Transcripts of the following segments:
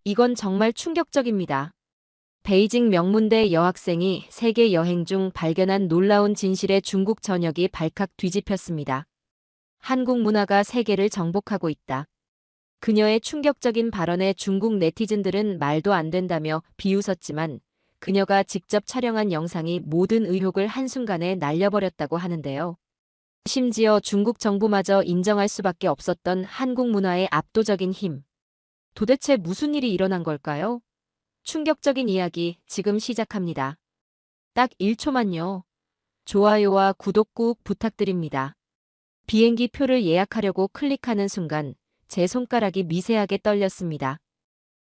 이건 정말 충격적입니다. 베이징 명문대 여학생이 세계 여행 중 발견한 놀라운 진실에 중국 전역이 발칵 뒤집혔습니다. 한국 문화가 세계를 정복하고 있다. 그녀의 충격적인 발언에 중국 네티즌들은 말도 안 된다며 비웃었지만 그녀가 직접 촬영한 영상이 모든 의혹을 한순간에 날려버렸다고 하는데요. 심지어 중국 정부마저 인정할 수밖에 없었던 한국 문화의 압도적인 힘. 도대체 무슨 일이 일어난 걸까요? 충격적인 이야기 지금 시작합니다. 딱 1초만요. 좋아요와 구독 꾹 부탁드립니다. 비행기 표를 예약하려고 클릭하는 순간 제 손가락이 미세하게 떨렸습니다.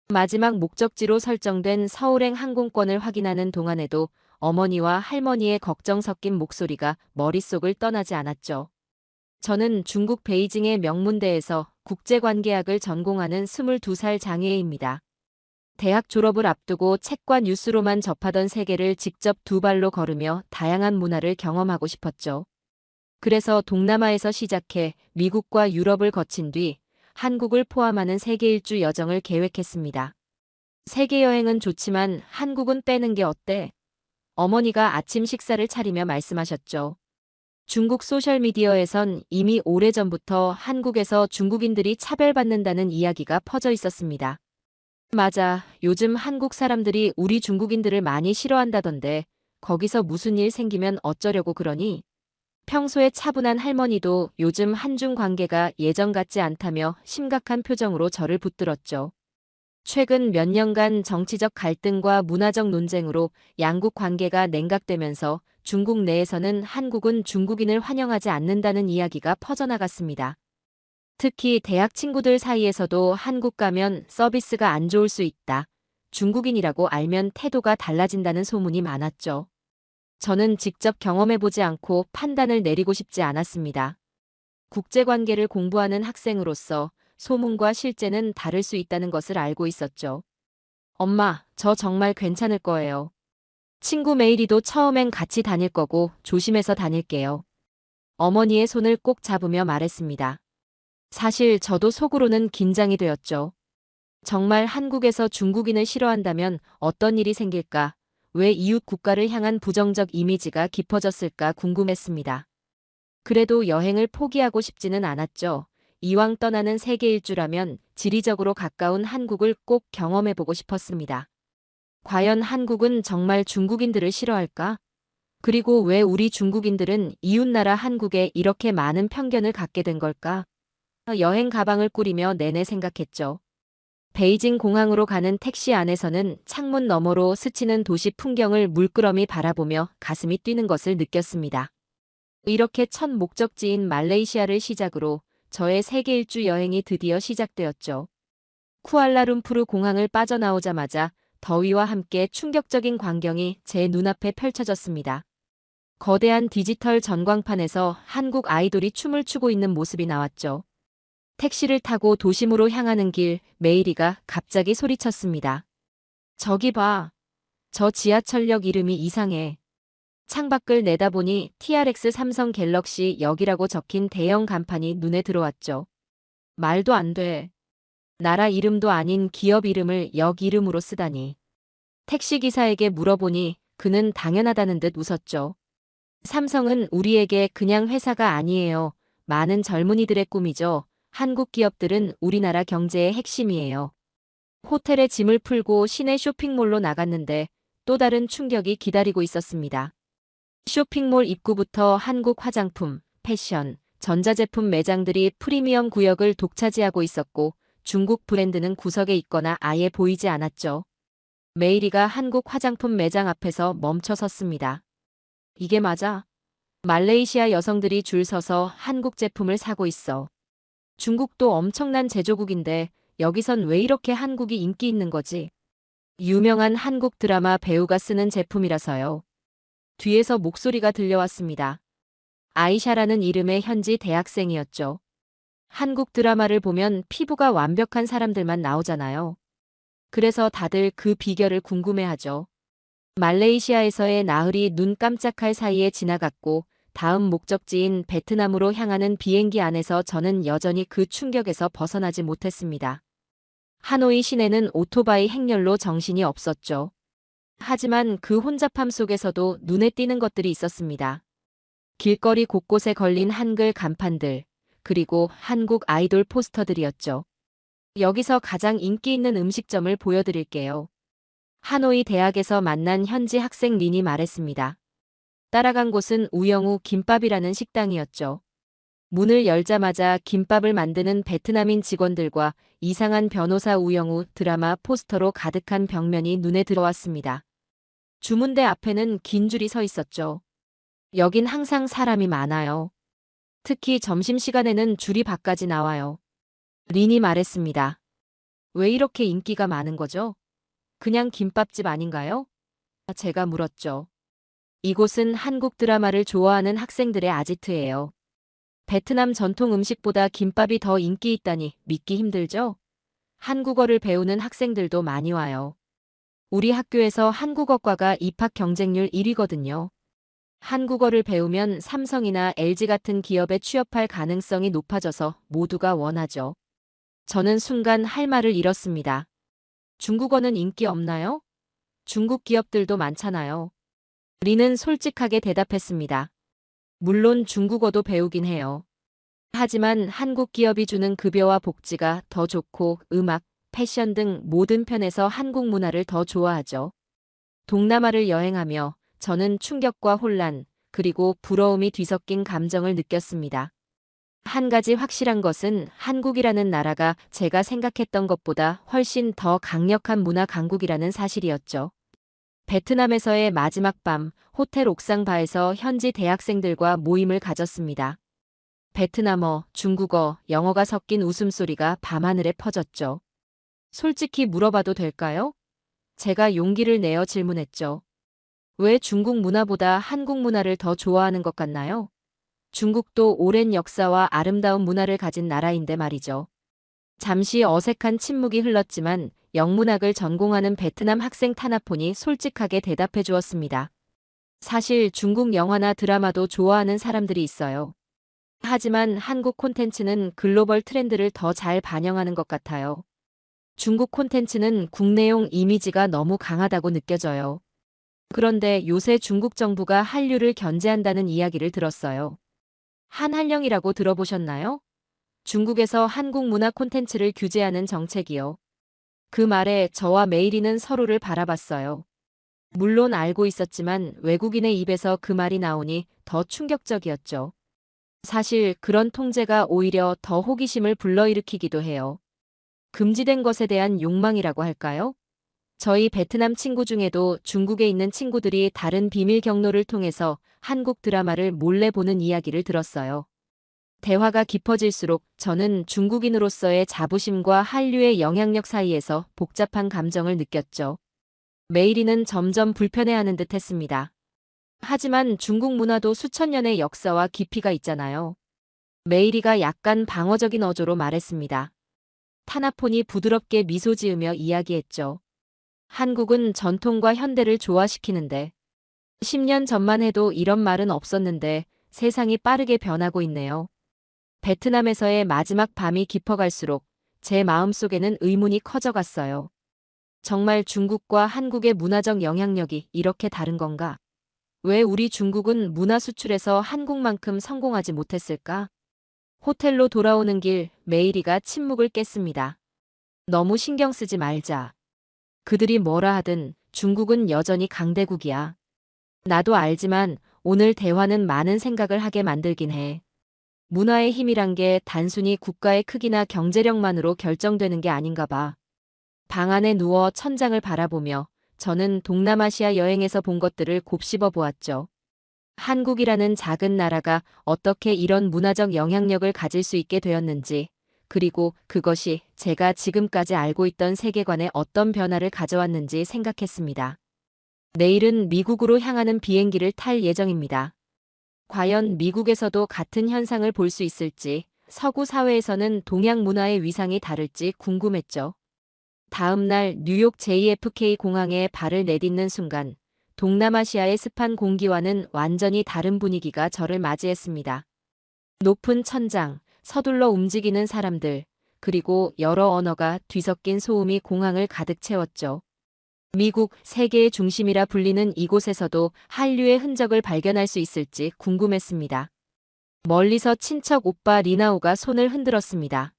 마지막 목적지로 설정된 서울행 항공권을 확인하는 동안에도 어머니와 할머니의 걱정 섞인 목소리가 머릿속을 떠나지 않았죠. 저는 중국 베이징의 명문대에서 국제관계학을 전공하는 22살 장애인입니다. 대학 졸업을 앞두고 책과 뉴스로만 접하던 세계를 직접 두 발로 걸으며 다양한 문화를 경험하고 싶었죠. 그래서 동남아에서 시작해 미국과 유럽을 거친 뒤 한국을 포함하는 세계 일주 여정을 계획했습니다. 세계 여행은 좋지만 한국은 빼는 게 어때? 어머니가 아침 식사를 차리며 말씀하셨죠. 중국 소셜미디어에선 이미 오래전부터 한국에서 중국인들이 차별받는다는 이야기가 퍼져 있었습니다. 맞아, 요즘 한국 사람들이 우리 중국인들을 많이 싫어한다던데 거기서 무슨 일 생기면 어쩌려고 그러니? 평소에 차분한 할머니도 요즘 한중 관계가 예전 같지 않다며 심각한 표정으로 저를 붙들었죠. 최근 몇 년간 정치적 갈등과 문화적 논쟁으로 양국 관계가 냉각되면서 중국 내에서는 한국은 중국인을 환영하지 않는다는 이야기가 퍼져나갔습니다. 특히 대학 친구들 사이에서도 한국 가면 서비스가 안 좋을 수 있다. 중국인이라고 알면 태도가 달라진다는 소문이 많았죠. 저는 직접 경험해보지 않고 판단을 내리고 싶지 않았습니다. 국제관계를 공부하는 학생으로서 소문과 실제는 다를 수 있다는 것을 알고 있었죠. 엄마, 저 정말 괜찮을 거예요. 친구 메이리도 처음엔 같이 다닐 거고 조심해서 다닐게요. 어머니의 손을 꼭 잡으며 말했습니다. 사실 저도 속으로는 긴장이 되었죠. 정말 한국에서 중국인을 싫어한다면 어떤 일이 생길까? 왜 이웃 국가를 향한 부정적 이미지가 깊어졌을까 궁금했습니다. 그래도 여행을 포기하고 싶지는 않았죠. 이왕 떠나는 세계 일주라면 지리적으로 가까운 한국을 꼭 경험해보고 싶었습니다. 과연 한국은 정말 중국인들을 싫어할까? 그리고 왜 우리 중국인들은 이웃나라 한국에 이렇게 많은 편견을 갖게 된 걸까? 여행 가방을 꾸리며 내내 생각했죠. 베이징 공항으로 가는 택시 안에서는 창문 너머로 스치는 도시 풍경을 물끄러미 바라보며 가슴이 뛰는 것을 느꼈습니다. 이렇게 첫 목적지인 말레이시아를 시작으로 저의 세계 일주 여행이 드디어 시작되었죠. 쿠알라룸푸르 공항을 빠져나오자마자 더위와 함께 충격적인 광경이 제 눈앞에 펼쳐졌습니다. 거대한 디지털 전광판에서 한국 아이돌이 춤을 추고 있는 모습이 나왔죠. 택시를 타고 도심으로 향하는 길, 메이리가 갑자기 소리쳤습니다. 저기 봐. 저 지하철역 이름이 이상해. 창밖을 내다보니 TRX 삼성 갤럭시 역이라고 적힌 대형 간판이 눈에 들어왔죠. 말도 안 돼. 나라 이름도 아닌 기업 이름을 역 이름으로 쓰다니. 택시기사에게 물어보니 그는 당연하다는 듯 웃었죠. 삼성은 우리에게 그냥 회사가 아니에요. 많은 젊은이들의 꿈이죠. 한국 기업들은 우리나라 경제의 핵심이에요. 호텔에 짐을 풀고 시내 쇼핑몰로 나갔는데 또 다른 충격이 기다리고 있었습니다. 쇼핑몰 입구부터 한국 화장품, 패션, 전자제품 매장들이 프리미엄 구역을 독차지하고 있었고 중국 브랜드는 구석에 있거나 아예 보이지 않았죠. 메이리가 한국 화장품 매장 앞에서 멈춰 섰습니다. 이게 맞아? 말레이시아 여성들이 줄 서서 한국 제품을 사고 있어. 중국도 엄청난 제조국인데 여기선 왜 이렇게 한국이 인기 있는 거지? 유명한 한국 드라마 배우가 쓰는 제품이라서요. 뒤에서 목소리가 들려왔습니다. 아이샤라는 이름의 현지 대학생이었죠. 한국 드라마를 보면 피부가 완벽한 사람들만 나오잖아요. 그래서 다들 그 비결을 궁금해하죠. 말레이시아에서의 나흘이 눈 깜짝할 사이에 지나갔고 다음 목적지인 베트남으로 향하는 비행기 안에서 저는 여전히 그 충격에서 벗어나지 못했습니다. 하노이 시내는 오토바이 행렬로 정신이 없었죠. 하지만 그 혼잡함 속에서도 눈에 띄는 것들이 있었습니다. 길거리 곳곳에 걸린 한글 간판들, 그리고 한국 아이돌 포스터들이었죠. 여기서 가장 인기 있는 음식점을 보여드릴게요. 하노이 대학에서 만난 현지 학생 린이 말했습니다. 따라간 곳은 우영우 김밥이라는 식당이었죠. 문을 열자마자 김밥을 만드는 베트남인 직원들과 이상한 변호사 우영우 드라마 포스터로 가득한 벽면이 눈에 들어왔습니다. 주문대 앞에는 긴 줄이 서 있었죠. 여긴 항상 사람이 많아요. 특히 점심시간에는 줄이 밖까지 나와요. 린이 말했습니다. 왜 이렇게 인기가 많은 거죠? 그냥 김밥집 아닌가요? 제가 물었죠. 이곳은 한국 드라마를 좋아하는 학생들의 아지트예요. 베트남 전통 음식보다 김밥이 더 인기 있다니 믿기 힘들죠? 한국어를 배우는 학생들도 많이 와요. 우리 학교에서 한국어과가 입학 경쟁률 1위거든요. 한국어를 배우면 삼성이나 LG 같은 기업에 취업할 가능성이 높아져서 모두가 원하죠. 저는 순간 할 말을 잃었습니다. 중국어는 인기 없나요? 중국 기업들도 많잖아요. 리는 솔직하게 대답했습니다. 물론 중국어도 배우긴 해요. 하지만 한국 기업이 주는 급여와 복지가 더 좋고 음악, 패션 등 모든 편에서 한국 문화를 더 좋아하죠. 동남아를 여행하며 저는 충격과 혼란, 그리고 부러움이 뒤섞인 감정을 느꼈습니다. 한 가지 확실한 것은 한국이라는 나라가 제가 생각했던 것보다 훨씬 더 강력한 문화 강국이라는 사실이었죠. 베트남에서의 마지막 밤, 호텔 옥상 바에서 현지 대학생들과 모임을 가졌습니다. 베트남어, 중국어, 영어가 섞인 웃음소리가 밤하늘에 퍼졌죠. 솔직히 물어봐도 될까요? 제가 용기를 내어 질문했죠. 왜 중국 문화보다 한국 문화를 더 좋아하는 것 같나요? 중국도 오랜 역사와 아름다운 문화를 가진 나라인데 말이죠. 잠시 어색한 침묵이 흘렀지만 영문학을 전공하는 베트남 학생 타나폰이 솔직하게 대답해 주었습니다. 사실 중국 영화나 드라마도 좋아하는 사람들이 있어요. 하지만 한국 콘텐츠는 글로벌 트렌드를 더 잘 반영하는 것 같아요. 중국 콘텐츠는 국내용 이미지가 너무 강하다고 느껴져요. 그런데 요새 중국 정부가 한류를 견제한다는 이야기를 들었어요. 한한령이라고 들어보셨나요? 중국에서 한국 문화 콘텐츠를 규제하는 정책이요. 그 말에 저와 메이리는 서로를 바라봤어요. 물론 알고 있었지만 외국인의 입에서 그 말이 나오니 더 충격적이었죠. 사실 그런 통제가 오히려 더 호기심을 불러일으키기도 해요. 금지된 것에 대한 욕망이라고 할까요? 저희 베트남 친구 중에도 중국에 있는 친구들이 다른 비밀 경로를 통해서 한국 드라마를 몰래 보는 이야기를 들었어요. 대화가 깊어질수록 저는 중국인으로서의 자부심과 한류의 영향력 사이에서 복잡한 감정을 느꼈죠. 메이리는 점점 불편해하는 듯 했습니다. 하지만 중국 문화도 수천 년의 역사와 깊이가 있잖아요. 메이리가 약간 방어적인 어조로 말했습니다. 타나폰이 부드럽게 미소 지으며 이야기했죠. 한국은 전통과 현대를 조화시키는데 10년 전만 해도 이런 말은 없었는데 세상이 빠르게 변하고 있네요. 베트남에서의 마지막 밤이 깊어갈수록 제 마음속에는 의문이 커져갔어요. 정말 중국과 한국의 문화적 영향력이 이렇게 다른 건가? 왜 우리 중국은 문화 수출에서 한국만큼 성공하지 못했을까? 호텔로 돌아오는 길 메이리가 침묵을 깼습니다. 너무 신경 쓰지 말자. 그들이 뭐라 하든 중국은 여전히 강대국이야. 나도 알지만 오늘 대화는 많은 생각을 하게 만들긴 해. 문화의 힘이란 게 단순히 국가의 크기나 경제력만으로 결정되는 게 아닌가 봐. 방 안에 누워 천장을 바라보며 저는 동남아시아 여행에서 본 것들을 곱씹어 보았죠. 한국이라는 작은 나라가 어떻게 이런 문화적 영향력을 가질 수 있게 되었는지, 그리고 그것이 제가 지금까지 알고 있던 세계관에 어떤 변화를 가져왔는지 생각했습니다. 내일은 미국으로 향하는 비행기를 탈 예정입니다. 과연 미국에서도 같은 현상을 볼 수 있을지, 서구 사회에서는 동양 문화의 위상이 다를지 궁금했죠. 다음 날 뉴욕 JFK 공항에 발을 내딛는 순간 동남아시아의 습한 공기와는 완전히 다른 분위기가 저를 맞이했습니다. 높은 천장, 서둘러 움직이는 사람들, 그리고 여러 언어가 뒤섞인 소음이 공항을 가득 채웠죠. 미국, 세계의 중심이라 불리는 이곳에서도 한류의 흔적을 발견할 수 있을지 궁금했습니다. 멀리서 친척 오빠 리나오가 손을 흔들었습니다.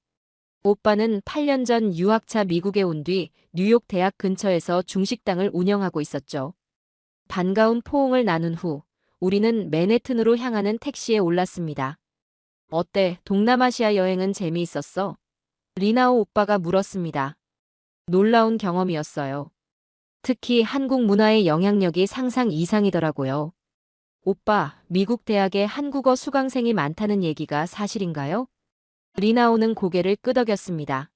오빠는 8년 전 유학차 미국에 온 뒤 뉴욕 대학 근처에서 중식당을 운영하고 있었죠. 반가운 포옹을 나눈 후 우리는 맨해튼으로 향하는 택시에 올랐습니다. 어때? 동남아시아 여행은 재미있었어? 리나오 오빠가 물었습니다. 놀라운 경험이었어요. 특히 한국 문화의 영향력이 상상 이상이더라고요. 오빠, 미국 대학에 한국어 수강생이 많다는 얘기가 사실인가요? 리나오는 고개를 끄덕였습니다.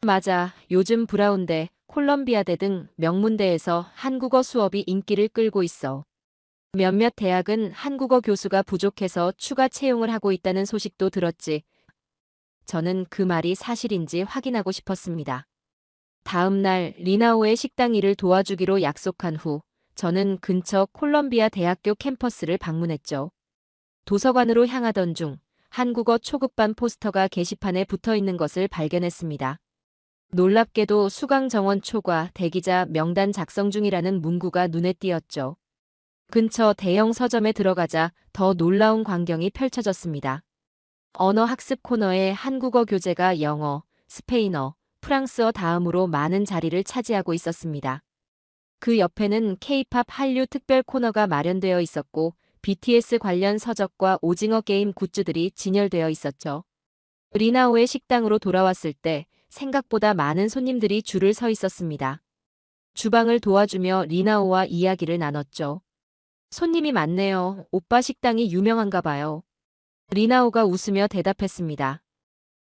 맞아, 요즘 브라운대, 콜럼비아대 등 명문대에서 한국어 수업이 인기를 끌고 있어. 몇몇 대학은 한국어 교수가 부족해서 추가 채용을 하고 있다는 소식도 들었지. 저는 그 말이 사실인지 확인하고 싶었습니다. 다음 날 리나오의 식당 일을 도와주기로 약속한 후 저는 근처 콜럼비아 대학교 캠퍼스를 방문했죠. 도서관으로 향하던 중 한국어 초급반 포스터가 게시판에 붙어 있는 것을 발견했습니다. 놀랍게도 수강 정원 초과 대기자 명단 작성 중이라는 문구가 눈에 띄었죠. 근처 대형 서점에 들어가자 더 놀라운 광경이 펼쳐졌습니다. 언어 학습 코너에 한국어 교재가 영어, 스페인어, 프랑스어 다음으로 많은 자리를 차지하고 있었습니다. 그 옆에는 K-팝 한류 특별 코너가 마련되어 있었고 BTS 관련 서적과 오징어 게임 굿즈들이 진열되어 있었죠. 리나오의 식당으로 돌아왔을 때 생각보다 많은 손님들이 줄을 서 있었습니다. 주방을 도와주며 리나오와 이야기를 나눴죠. 손님이 많네요. 오빠 식당이 유명한가 봐요. 리나오가 웃으며 대답했습니다.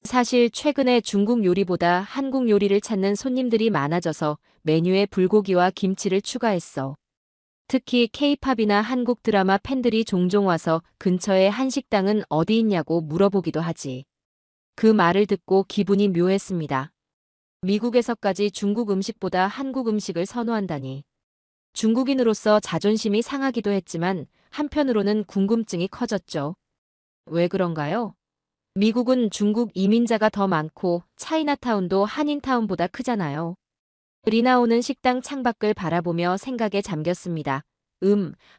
사실 최근에 중국 요리보다 한국 요리를 찾는 손님들이 많아져서 메뉴에 불고기와 김치를 추가했어. 특히 K-팝이나 한국 드라마 팬들이 종종 와서 근처에 한식당은 어디 있냐고 물어보기도 하지. 그 말을 듣고 기분이 묘했습니다. 미국에서까지 중국 음식보다 한국 음식을 선호한다니. 중국인으로서 자존심이 상하기도 했지만 한편으로는 궁금증이 커졌죠. 왜 그런가요? 미국은 중국 이민자가 더 많고 차이나타운도 한인타운보다 크잖아요. 리나오는 식당 창밖을 바라보며 생각에 잠겼습니다.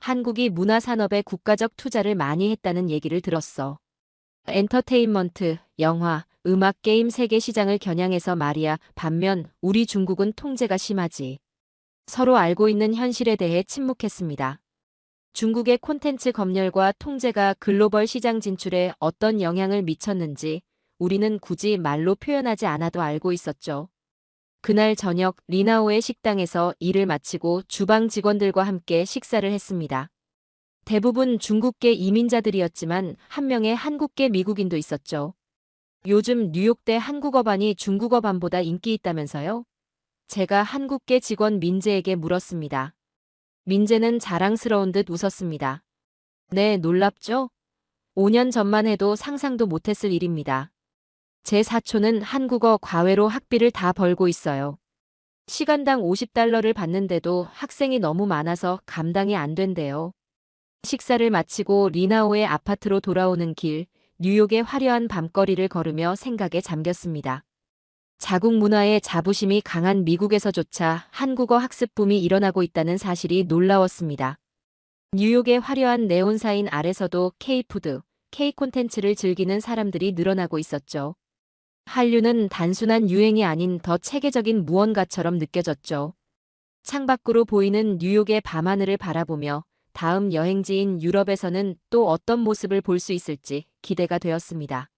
한국이 문화산업에 국가적 투자를 많이 했다는 얘기를 들었어. 엔터테인먼트, 영화, 음악, 게임 세계 시장을 겨냥해서 말이야. 반면 우리 중국은 통제가 심하지. 서로 알고 있는 현실에 대해 침묵했습니다. 중국의 콘텐츠 검열과 통제가 글로벌 시장 진출에 어떤 영향을 미쳤는지 우리는 굳이 말로 표현하지 않아도 알고 있었죠. 그날 저녁 리나오의 식당에서 일을 마치고 주방 직원들과 함께 식사를 했습니다. 대부분 중국계 이민자들이었지만 한 명의 한국계 미국인도 있었죠. 요즘 뉴욕대 한국어반이 중국어반보다 인기 있다면서요? 제가 한국계 직원 민재에게 물었습니다. 민재는 자랑스러운 듯 웃었습니다. 네, 놀랍죠? 5년 전만 해도 상상도 못했을 일입니다. 제 사촌은 한국어 과외로 학비를 다 벌고 있어요. 시간당 $50를 받는데도 학생이 너무 많아서 감당이 안 된대요. 식사를 마치고 리나오의 아파트로 돌아오는 길, 뉴욕의 화려한 밤거리를 걸으며 생각에 잠겼습니다. 자국 문화의 자부심이 강한 미국에서조차 한국어 학습 붐이 일어나고 있다는 사실이 놀라웠습니다. 뉴욕의 화려한 네온사인 아래서도 K-푸드, K-콘텐츠를 즐기는 사람들이 늘어나고 있었죠. 한류는 단순한 유행이 아닌 더 체계적인 무언가처럼 느껴졌죠. 창밖으로 보이는 뉴욕의 밤하늘을 바라보며 다음 여행지인 유럽에서는 또 어떤 모습을 볼 수 있을지 기대가 되었습니다.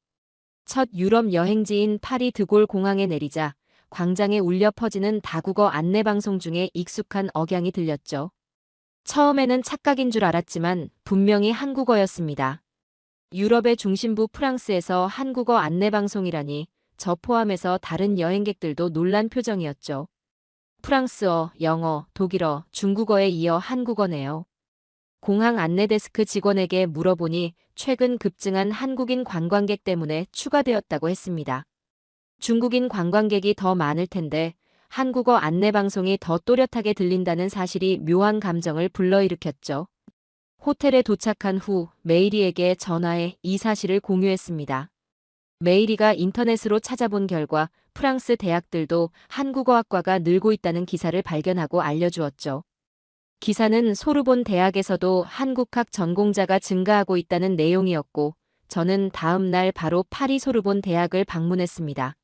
첫 유럽 여행지인 파리 드골 공항에 내리자 광장에 울려 퍼지는 다국어 안내방송 중에 익숙한 억양이 들렸죠. 처음에는 착각인 줄 알았지만 분명히 한국어였습니다. 유럽의 중심부 프랑스에서 한국어 안내방송이라니 저 포함해서 다른 여행객들도 놀란 표정이었죠. 프랑스어, 영어, 독일어, 중국어에 이어 한국어네요. 공항 안내데스크 직원에게 물어보니 최근 급증한 한국인 관광객 때문에 추가되었다고 했습니다. 중국인 관광객이 더 많을 텐데 한국어 안내방송이 더 또렷하게 들린다는 사실이 묘한 감정을 불러일으켰죠. 호텔에 도착한 후 메이리에게 전화해 이 사실을 공유했습니다. 메이리가 인터넷으로 찾아본 결과 프랑스 대학들도 한국어학과가 늘고 있다는 기사를 발견하고 알려주었죠. 기사는 소르본 대학에서도 한국학 전공자가 증가하고 있다는 내용이었고, 저는 다음 날 바로 파리 소르본 대학을 방문했습니다.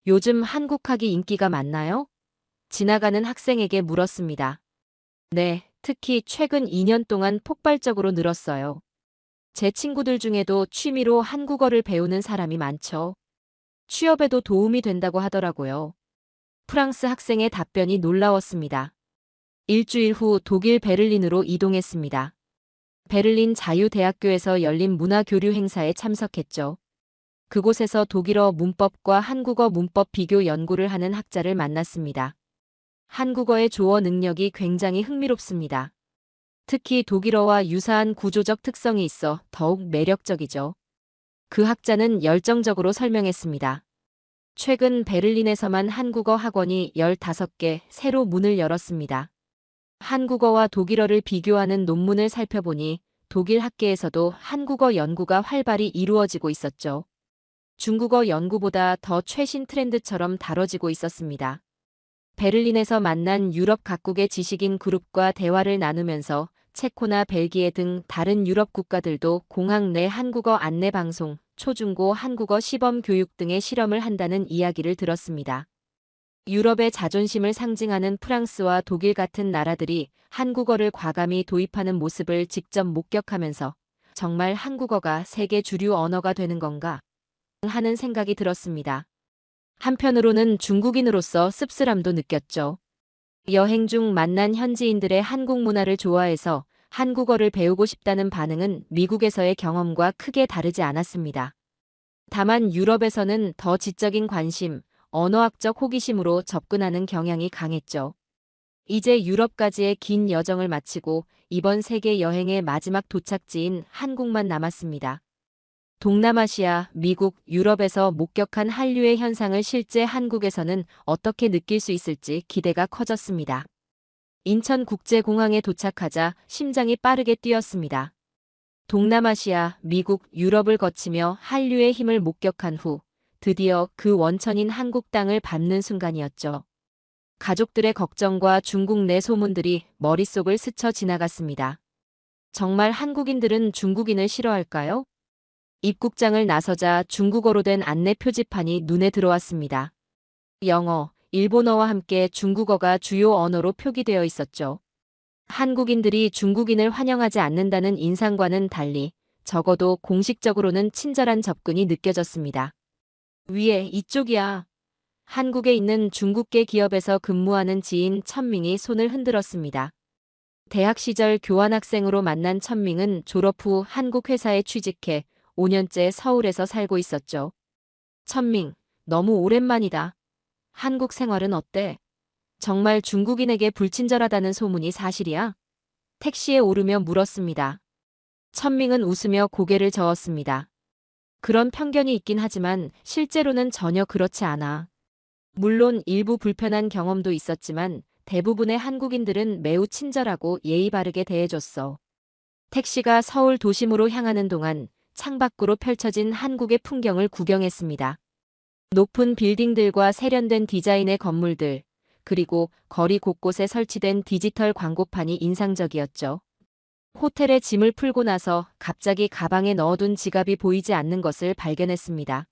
요즘 한국학이 인기가 많나요? 지나가는 학생에게 물었습니다. 네, 특히 최근 2년 동안 폭발적으로 늘었어요. 제 친구들 중에도 취미로 한국어를 배우는 사람이 많죠. 취업에도 도움이 된다고 하더라고요. 프랑스 학생의 답변이 놀라웠습니다. 일주일 후 독일 베를린으로 이동했습니다. 베를린 자유대학교에서 열린 문화교류 행사에 참석했죠. 그곳에서 독일어 문법과 한국어 문법 비교 연구를 하는 학자를 만났습니다. 한국어의 조어 능력이 굉장히 흥미롭습니다. 특히 독일어와 유사한 구조적 특성이 있어 더욱 매력적이죠. 그 학자는 열정적으로 설명했습니다. 최근 베를린에서만 한국어 학원이 15개 새로 문을 열었습니다. 한국어와 독일어를 비교하는 논문을 살펴보니 독일 학계에서도 한국어 연구가 활발히 이루어지고 있었죠. 중국어 연구보다 더 최신 트렌드처럼 다뤄지고 있었습니다. 베를린에서 만난 유럽 각국의 지식인 그룹과 대화를 나누면서 체코나 벨기에 등 다른 유럽 국가들도 공항 내 한국어 안내 방송, 초중고 한국어 시범 교육 등의 실험을 한다는 이야기를 들었습니다. 유럽의 자존심을 상징하는 프랑스와 독일 같은 나라들이 한국어를 과감히 도입하는 모습을 직접 목격하면서 정말 한국어가 세계 주류 언어가 되는 건가 하는 생각이 들었습니다. 한편으로는 중국인으로서 씁쓸함도 느꼈죠. 여행 중 만난 현지인들의 한국 문화를 좋아해서 한국어를 배우고 싶다는 반응은 미국에서의 경험과 크게 다르지 않았습니다. 다만 유럽에서는 더 지적인 관심, 언어학적 호기심으로 접근하는 경향이 강했죠. 이제 유럽까지의 긴 여정을 마치고 이번 세계 여행의 마지막 도착지인 한국만 남았습니다. 동남아시아, 미국, 유럽에서 목격한 한류의 현상을 실제 한국에서는 어떻게 느낄 수 있을지 기대가 커졌습니다. 인천국제공항에 도착하자 심장이 빠르게 뛰었습니다. 동남아시아, 미국, 유럽을 거치며 한류의 힘을 목격한 후 드디어 그 원천인 한국 땅을 밟는 순간이었죠. 가족들의 걱정과 중국 내 소문들이 머릿속을 스쳐 지나갔습니다. 정말 한국인들은 중국인을 싫어할까요? 입국장을 나서자 중국어로 된 안내 표지판이 눈에 들어왔습니다. 영어, 일본어와 함께 중국어가 주요 언어로 표기되어 있었죠. 한국인들이 중국인을 환영하지 않는다는 인상과는 달리 적어도 공식적으로는 친절한 접근이 느껴졌습니다. 위에 이쪽이야. 한국에 있는 중국계 기업에서 근무하는 지인 천밍이 손을 흔들었습니다. 대학 시절 교환학생으로 만난 천밍은 졸업 후 한국 회사에 취직해 5년째 서울에서 살고 있었죠. 천밍, 너무 오랜만이다. 한국 생활은 어때? 정말 중국인에게 불친절하다는 소문이 사실이야? 택시에 오르며 물었습니다. 천밍은 웃으며 고개를 저었습니다. 그런 편견이 있긴 하지만 실제로는 전혀 그렇지 않아. 물론 일부 불편한 경험도 있었지만 대부분의 한국인들은 매우 친절하고 예의 바르게 대해줬어. 택시가 서울 도심으로 향하는 동안 창밖으로 펼쳐진 한국의 풍경을 구경했습니다. 높은 빌딩들과 세련된 디자인의 건물들, 그리고 거리 곳곳에 설치된 디지털 광고판이 인상적이었죠. 호텔에 짐을 풀고 나서 갑자기 가방에 넣어둔 지갑이 보이지 않는 것을 발견했습니다.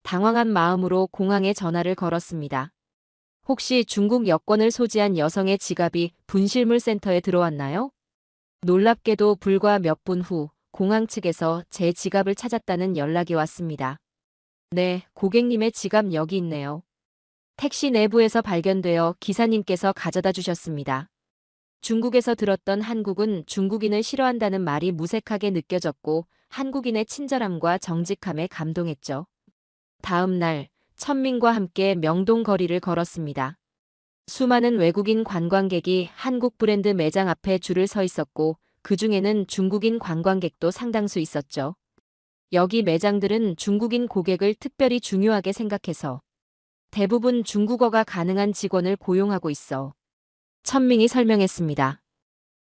당황한 마음으로 공항에 전화를 걸었습니다. 혹시 중국 여권을 소지한 여성의 지갑이 분실물 센터에 들어왔나요? 놀랍게도 불과 몇 분 후 공항 측에서 제 지갑을 찾았다는 연락이 왔습니다. 네, 고객님의 지갑 여기 있네요. 택시 내부에서 발견되어 기사님께서 가져다 주셨습니다. 중국에서 들었던 한국은 중국인을 싫어한다는 말이 무색하게 느껴졌고 한국인의 친절함과 정직함에 감동했죠. 다음 날 천민과 함께 명동 거리를 걸었습니다. 수많은 외국인 관광객이 한국 브랜드 매장 앞에 줄을 서 있었고 그 중에는 중국인 관광객도 상당수 있었죠. 여기 매장들은 중국인 고객을 특별히 중요하게 생각해서 대부분 중국어가 가능한 직원을 고용하고 있어. 천민이 설명했습니다.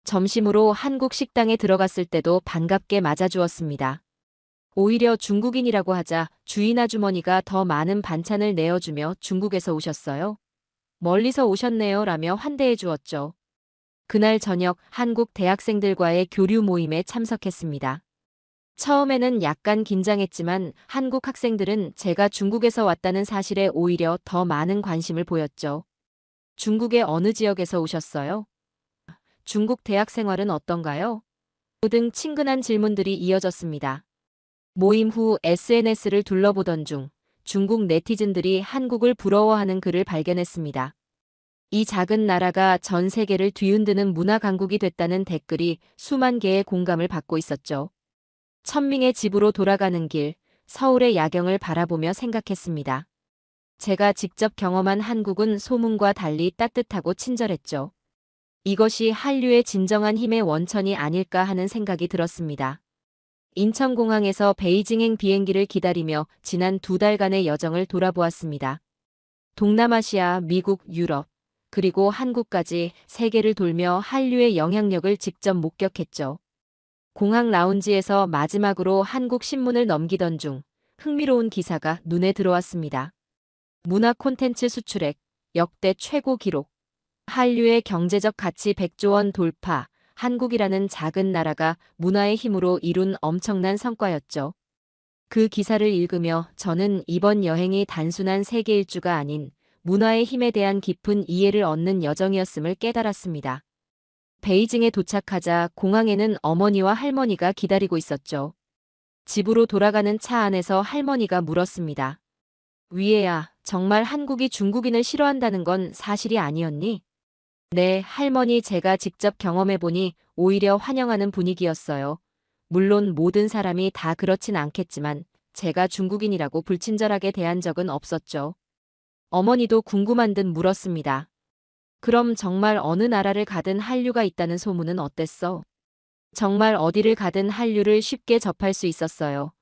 점심으로 한국 식당에 들어갔을 때도 반갑게 맞아주었습니다. 오히려 중국인이라고 하자 주인 아주머니가 더 많은 반찬을 내어주며 중국에서 오셨어요? 멀리서 오셨네요 라며 환대해 주었죠. 그날 저녁 한국 대학생들과의 교류 모임에 참석했습니다. 처음에는 약간 긴장했지만 한국 학생들은 제가 중국에서 왔다는 사실에 오히려 더 많은 관심을 보였죠. 중국의 어느 지역에서 오셨어요? 중국 대학 생활은 어떤가요? 등 친근한 질문들이 이어졌습니다. 모임 후 SNS를 둘러보던 중 중국 네티즌들이 한국을 부러워하는 글을 발견했습니다. 이 작은 나라가 전 세계를 뒤흔드는 문화 강국이 됐다는 댓글이 수만 개의 공감을 받고 있었죠. 천밍의 집으로 돌아가는 길, 서울의 야경을 바라보며 생각했습니다. 제가 직접 경험한 한국은 소문과 달리 따뜻하고 친절했죠. 이것이 한류의 진정한 힘의 원천이 아닐까 하는 생각이 들었습니다. 인천공항에서 베이징행 비행기를 기다리며 지난 2달간의 여정을 돌아보았습니다. 동남아시아, 미국, 유럽, 그리고 한국까지 세계를 돌며 한류의 영향력을 직접 목격했죠. 공항 라운지에서 마지막으로 한국 신문을 넘기던 중 흥미로운 기사가 눈에 들어왔습니다. 문화 콘텐츠 수출액 역대 최고 기록. 한류의 경제적 가치 100조 원 돌파. 한국이라는 작은 나라가 문화의 힘으로 이룬 엄청난 성과였죠. 그 기사를 읽으며 저는 이번 여행이 단순한 세계 일주가 아닌 문화의 힘에 대한 깊은 이해를 얻는 여정이었음을 깨달았습니다. 베이징에 도착하자 공항에는 어머니와 할머니가 기다리고 있었죠. 집으로 돌아가는 차 안에서 할머니가 물었습니다. 위에야, 정말 한국이 중국인을 싫어한다는 건 사실이 아니었니? 네, 할머니 제가 직접 경험해보니 오히려 환영하는 분위기였어요. 물론 모든 사람이 다 그렇진 않겠지만 제가 중국인이라고 불친절하게 대한 적은 없었죠. 어머니도 궁금한 듯 물었습니다. 그럼 정말 어느 나라를 가든 한류가 있다는 소문은 어땠어? 정말 어디를 가든 한류를 쉽게 접할 수 있었어요.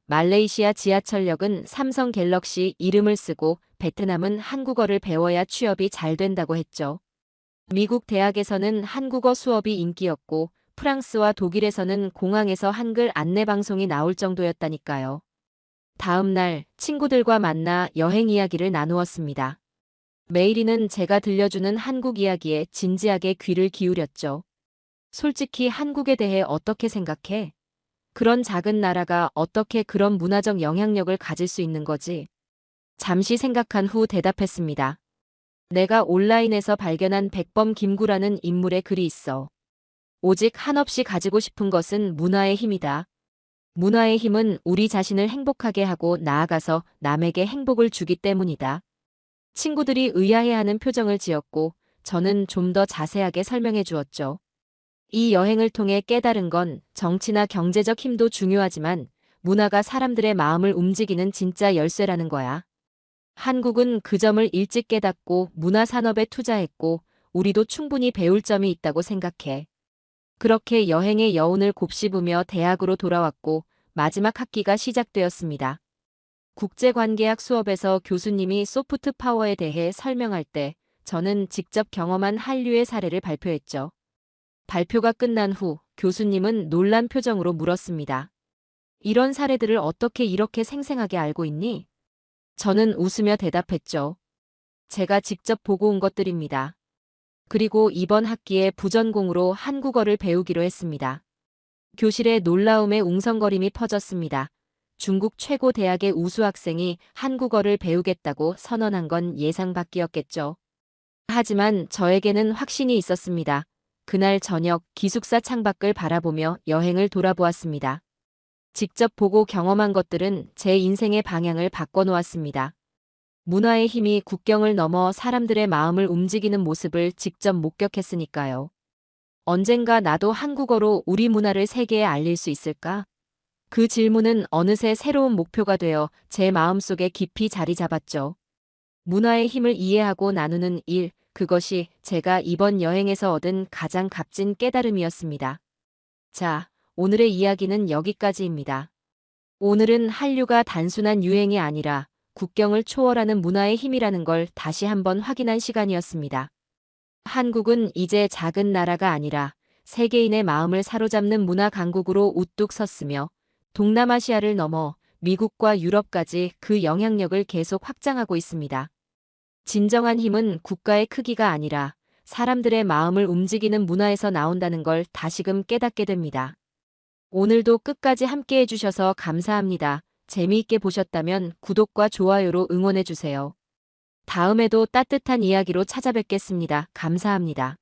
말레이시아 지하철역은 삼성 갤럭시 이름을 쓰고 베트남은 한국어를 배워야 취업이 잘 된다고 했죠. 미국 대학에서는 한국어 수업이 인기였고 프랑스와 독일에서는 공항에서 한글 안내 방송이 나올 정도였다니까요. 다음 날 친구들과 만나 여행 이야기를 나누었습니다. 메이리는 제가 들려주는 한국 이야기에 진지하게 귀를 기울였죠. 솔직히 한국에 대해 어떻게 생각해? 그런 작은 나라가 어떻게 그런 문화적 영향력을 가질 수 있는 거지? 잠시 생각한 후 대답했습니다. 내가 온라인에서 발견한 백범 김구라는 인물의 글이 있어. 오직 한없이 가지고 싶은 것은 문화의 힘이다. 문화의 힘은 우리 자신을 행복하게 하고 나아가서 남에게 행복을 주기 때문이다. 친구들이 의아해하는 표정을 지었고 저는 좀 더 자세하게 설명해 주었죠. 이 여행을 통해 깨달은 건 정치나 경제적 힘도 중요하지만 문화가 사람들의 마음을 움직이는 진짜 열쇠라는 거야. 한국은 그 점을 일찍 깨닫고 문화산업에 투자했고 우리도 충분히 배울 점이 있다고 생각해. 그렇게 여행의 여운을 곱씹으며 대학으로 돌아왔고 마지막 학기가 시작되었습니다. 국제관계학 수업에서 교수님이 소프트 파워에 대해 설명할 때 저는 직접 경험한 한류의 사례를 발표했죠. 발표가 끝난 후 교수님은 놀란 표정으로 물었습니다. 이런 사례들을 어떻게 이렇게 생생하게 알고 있니? 저는 웃으며 대답했죠. 제가 직접 보고 온 것들입니다. 그리고 이번 학기에 부전공으로 한국어를 배우기로 했습니다. 교실에 놀라움의 웅성거림이 퍼졌습니다. 중국 최고 대학의 우수 학생이 한국어를 배우겠다고 선언한 건 예상 밖이었겠죠. 하지만 저에게는 확신이 있었습니다. 그날 저녁 기숙사 창밖을 바라보며 여행을 돌아보았습니다. 직접 보고 경험한 것들은 제 인생의 방향을 바꿔놓았습니다. 문화의 힘이 국경을 넘어 사람들의 마음을 움직이는 모습을 직접 목격했으니까요. 언젠가 나도 한국어로 우리 문화를 세계에 알릴 수 있을까? 그 질문은 어느새 새로운 목표가 되어 제 마음속에 깊이 자리 잡았죠. 문화의 힘을 이해하고 나누는 일, 그것이 제가 이번 여행에서 얻은 가장 값진 깨달음이었습니다. 자, 오늘의 이야기는 여기까지입니다. 오늘은 한류가 단순한 유행이 아니라 국경을 초월하는 문화의 힘이라는 걸 다시 한번 확인한 시간이었습니다. 한국은 이제 작은 나라가 아니라 세계인의 마음을 사로잡는 문화 강국으로 우뚝 섰으며 동남아시아를 넘어 미국과 유럽까지 그 영향력을 계속 확장하고 있습니다. 진정한 힘은 국가의 크기가 아니라 사람들의 마음을 움직이는 문화에서 나온다는 걸 다시금 깨닫게 됩니다. 오늘도 끝까지 함께 해주셔서 감사합니다. 재미있게 보셨다면 구독과 좋아요로 응원해주세요. 다음에도 따뜻한 이야기로 찾아뵙겠습니다. 감사합니다.